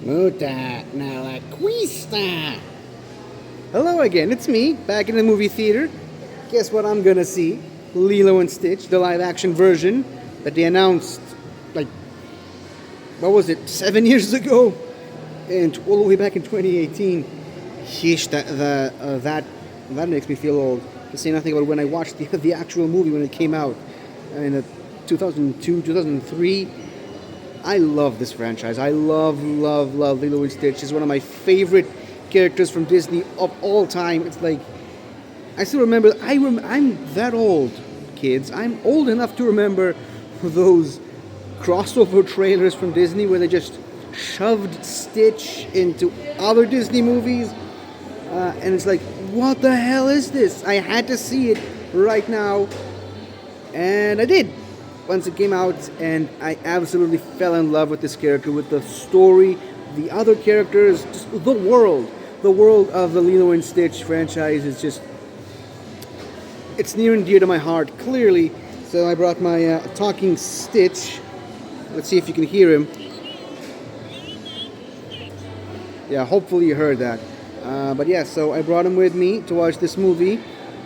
Muta Nalaquista. Hello again, it's me, back in the movie theater. Guess what I'm gonna see? Lilo and Stitch, the live action version that they announced, like, what was it, 7 years ago? And all the way back in 2018. Yeesh, that makes me feel old. To say nothing about when I watched the actual movie when it came out in 2002, 2003. I love this franchise. I love Lilo and Stitch. It's one of my favorite characters from Disney of all time. It's like, I still remember, I'm that old, kids. I'm old enough to remember those crossover trailers from Disney where they just shoved Stitch into other Disney movies. And it's like, what the hell is this? I had to see it right now. And I did once it came out, and I absolutely fell in love with this character, with the story, the other characters, just the world. The world of the Lilo and Stitch franchise is just, it's near and dear to my heart, clearly. So I brought my talking Stitch. Let's see if you can hear him. Yeah, hopefully you heard that. But yeah, so I brought him with me to watch this movie.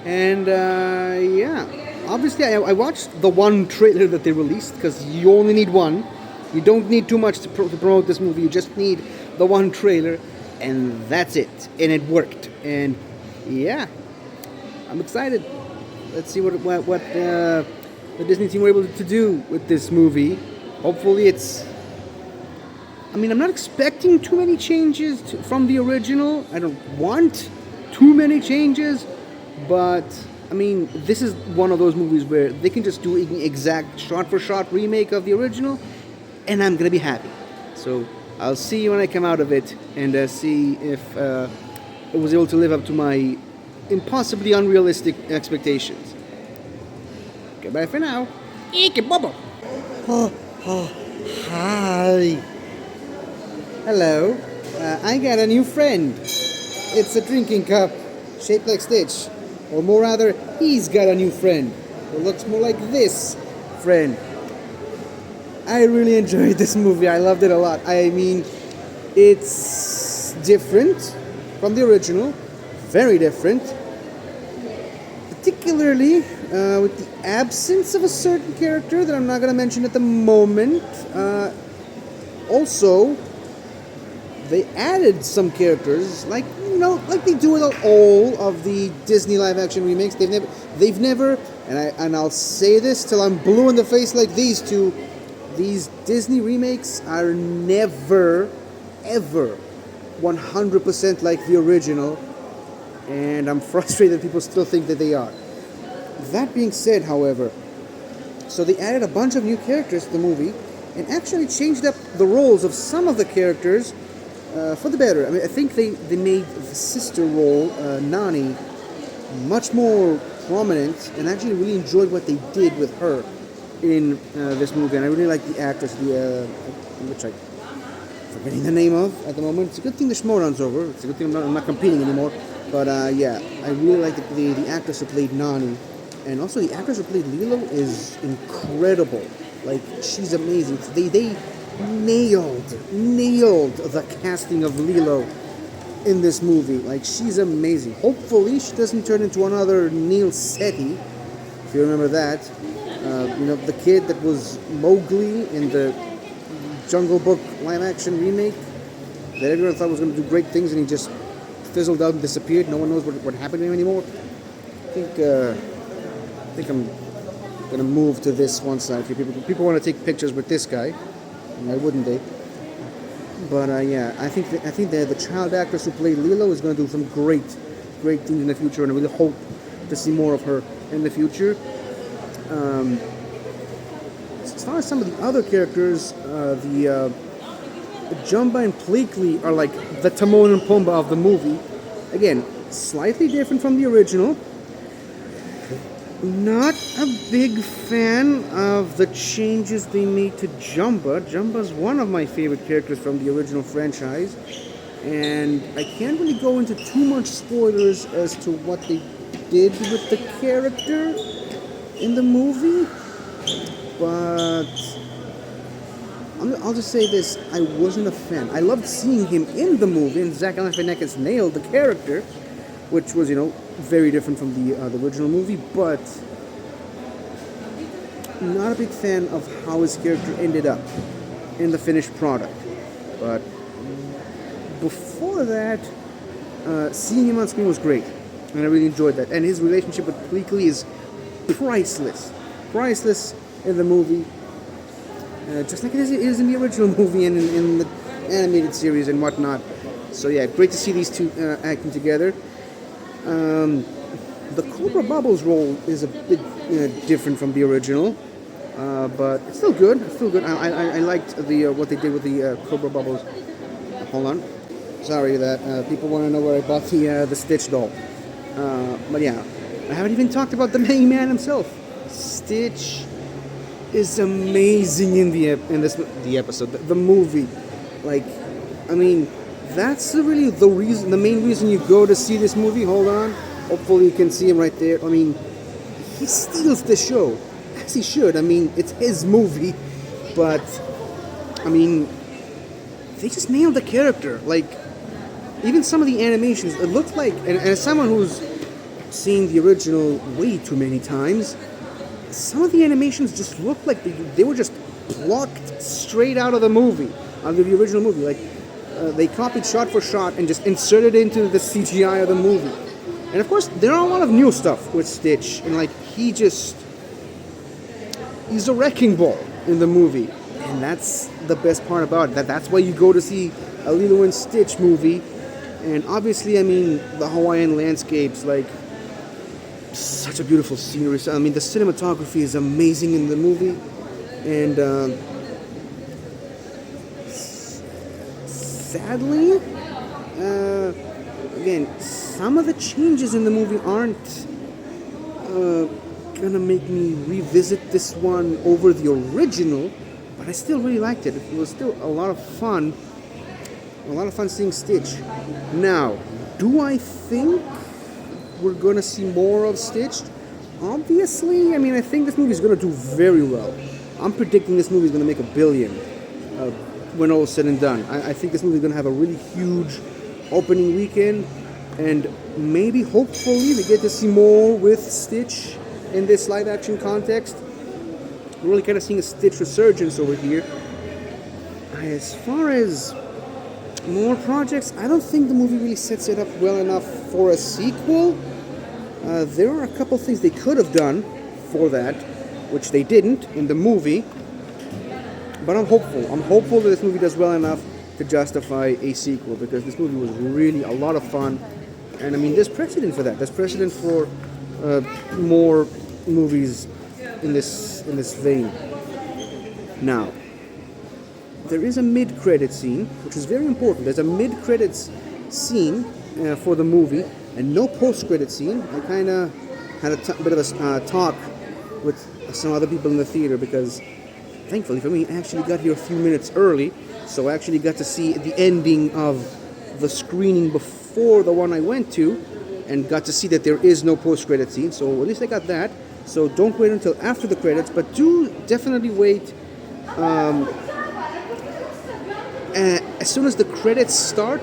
And yeah, obviously I watched the one trailer that they released, because you only need one. You don't need too much to promote this movie. You just need the one trailer, and that's it. And it worked. And yeah, I'm excited. Let's see what the Disney team were able to do with this movie. Hopefully it's... I mean, I'm not expecting too many changes from the original. I don't want too many changes. But, I mean, this is one of those movies where they can just do an exact shot-for-shot remake of the original, and I'm going to be happy. So, I'll see you when I come out of it, and see if it was able to live up to my impossibly unrealistic expectations. Goodbye for now. Ike Bubble. Hi. Hello. I got a new friend. It's a drinking cup shaped like Stitch. Or more rather, he's got a new friend who looks more like this friend. I really enjoyed this movie. I loved it a lot. I mean, it's different from the original. Very different. Particularly with the absence of a certain character that I'm not going to mention at the moment. Also, they added some characters, like they do with all of the Disney live-action remakes. They've never, and I'll say this till I'm blue in the face like these two. These Disney remakes are never, ever 100% like the original, and I'm frustrated that people still think that they are. That being said, however, so they added a bunch of new characters to the movie, and actually changed up the roles of some of the characters. For the better. I mean, I think they made the sister role, Nani, much more prominent, and actually really enjoyed what they did with her in this movie. And I really like the actress, which I'm forgetting the name of at the moment. It's a good thing the Shmoran's over. It's a good thing I'm not competing anymore. But yeah, I really like the actress who played Nani. And also the actress who played Lilo is incredible. Like, she's amazing. They nailed the casting of Lilo in this movie. Like, she's amazing. Hopefully she doesn't turn into another Neil Setti, if you remember that. The kid that was Mowgli in the Jungle Book live-action remake that everyone thought was going to do great things, and he just fizzled out and disappeared. No one knows what happened to him anymore. I think I'm going to move to this one side. People want to take pictures with this guy. Why wouldn't they? But yeah, I think the child actress who played Lilo is going to do some great things in the future, and I really hope to see more of her in the future. As far as some of the other characters, the Jumba and Pleakley are like the Timon and Pumbaa of the movie. Again, slightly different from the original. Not a big fan of the changes they made to Jumba. Jumba's one of my favorite characters from the original franchise, and I can't really go into too much spoilers as to what they did with the character in the movie, but I'll just say this: I wasn't a fan. I loved seeing him in the movie, and Zach Galifianakis nailed the character, which was very different from the original movie. But not a big fan of how his character ended up in the finished product. But before that, seeing him on screen was great, and I really enjoyed that. And his relationship with Pleakley is priceless, priceless in the movie, just like it is in the original movie and in the animated series and whatnot. So yeah, great to see these two acting together. The Cobra Bubbles role is a bit different from the original, but it's still good. It's still good. I liked the what they did with the Cobra Bubbles. Hold on. Sorry that people want to know where I bought the Stitch doll. But yeah, I haven't even talked about the main man himself. Stitch is amazing in the episode, the movie. Like, I mean, that's really the main reason you go to see this movie. Hold on. Hopefully you can see him right there. I mean, he steals the show, as he should. I mean, it's his movie, but I mean, they just nailed the character. Like, even some of the animations, it looked like, and as someone who's seen the original way too many times, some of the animations just looked like they were just plucked straight out of the movie, out of the original movie. Like, they copied shot for shot and just inserted it into the CGI of the movie. And of course, there are a lot of new stuff with Stitch, and like, he's a wrecking ball in the movie. And that's the best part about it. That's why you go to see a Lilo and Stitch movie. And obviously, I mean, the Hawaiian landscapes, like, such a beautiful scenery. So, I mean, the cinematography is amazing in the movie. And sadly, again, some of the changes in the movie aren't gonna make me revisit this one over the original. But I still really liked it. It was still a lot of fun. A lot of fun seeing Stitch. Now, do I think we're going to see more of Stitch? Obviously, I mean, I think this movie is going to do very well. I'm predicting this movie is going to make $1 billion when all is said and done. I think this movie is going to have a really huge opening weekend, and maybe, hopefully, we get to see more with Stitch in this live-action context. We're really kind of seeing a Stitch resurgence over here. As far as more projects, I don't think the movie really sets it up well enough for a sequel. There are a couple things they could have done for that, which they didn't in the movie. But I'm hopeful. I'm hopeful that this movie does well enough to justify a sequel, because this movie was really a lot of fun. And I mean, there's precedent for that. There's precedent for more movies in this vein. Now, there is a mid-credit scene, which is very important. There's a mid-credits scene for the movie, and no post-credit scene. I kind of had a bit of a talk with some other people in the theater, because thankfully for me, I actually got here a few minutes early, so I actually got to see the ending of the screening before the one I went to, and got to see that there is no post-credit scene, so at least I got that. So don't wait until after the credits, but do definitely wait as soon as the credits start.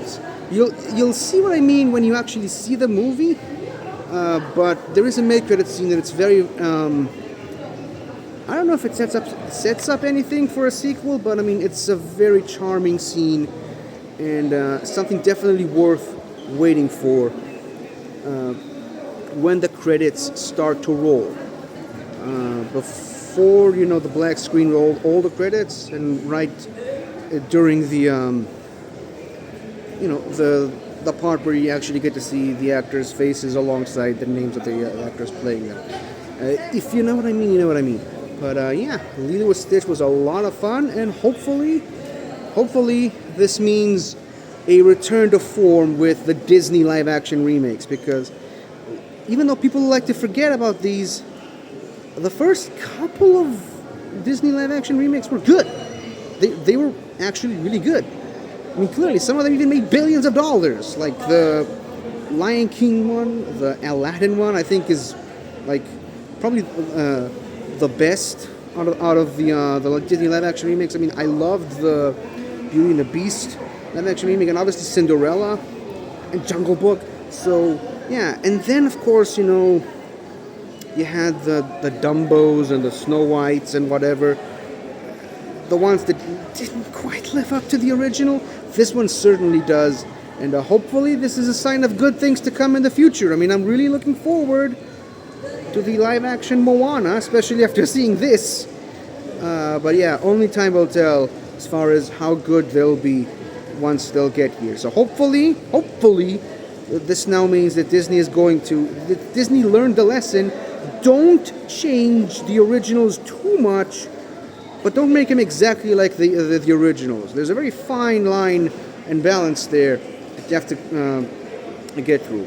You'll see what I mean when you actually see the movie. But there is a mid-credit scene that it's very. I don't know if it sets up anything for a sequel, but I mean, it's a very charming scene, and something definitely worth waiting for when the credits start to roll. Before the black screen roll, all the credits, and right during the the part where you actually get to see the actors' faces alongside the names of the actors playing them. If you know what I mean, you know what I mean. But yeah, Lilo and Stitch was a lot of fun, and hopefully this means a return to form with the Disney live-action remakes, because even though people like to forget about these, the first couple of Disney live-action remakes were good. They were actually really good. I mean, clearly, some of them even made billions of dollars. Like the Lion King one, the Aladdin one, I think is like probably the best out of the Disney live action remakes. I mean, I loved the Beauty and the Beast live action remake, and obviously Cinderella and Jungle Book. So yeah, and then of course, you know, you had the Dumbos and the Snow Whites and whatever, the ones that didn't quite live up to the original. This one certainly does, and hopefully this is a sign of good things to come in the future. I mean, I'm really looking forward to the live-action Moana, especially after seeing this. But yeah, only time will tell as far as how good they'll be once they'll get here. So hopefully, this now means that Disney is going to... that Disney learned the lesson. Don't change the originals too much, but don't make them exactly like the originals. There's a very fine line and balance there that you have to get through.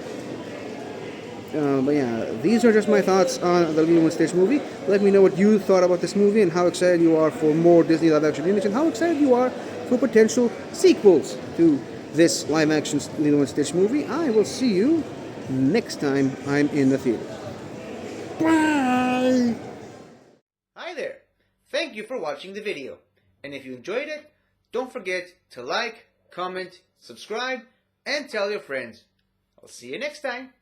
But yeah, these are just my thoughts on the Lilo and Stitch movie. Let me know what you thought about this movie and how excited you are for more Disney live-action remakes and how excited you are for potential sequels to this live-action Lilo and Stitch movie. I will see you next time I'm in the theater. Bye! Hi there! Thank you for watching the video. And if you enjoyed it, don't forget to like, comment, subscribe, and tell your friends. I'll see you next time.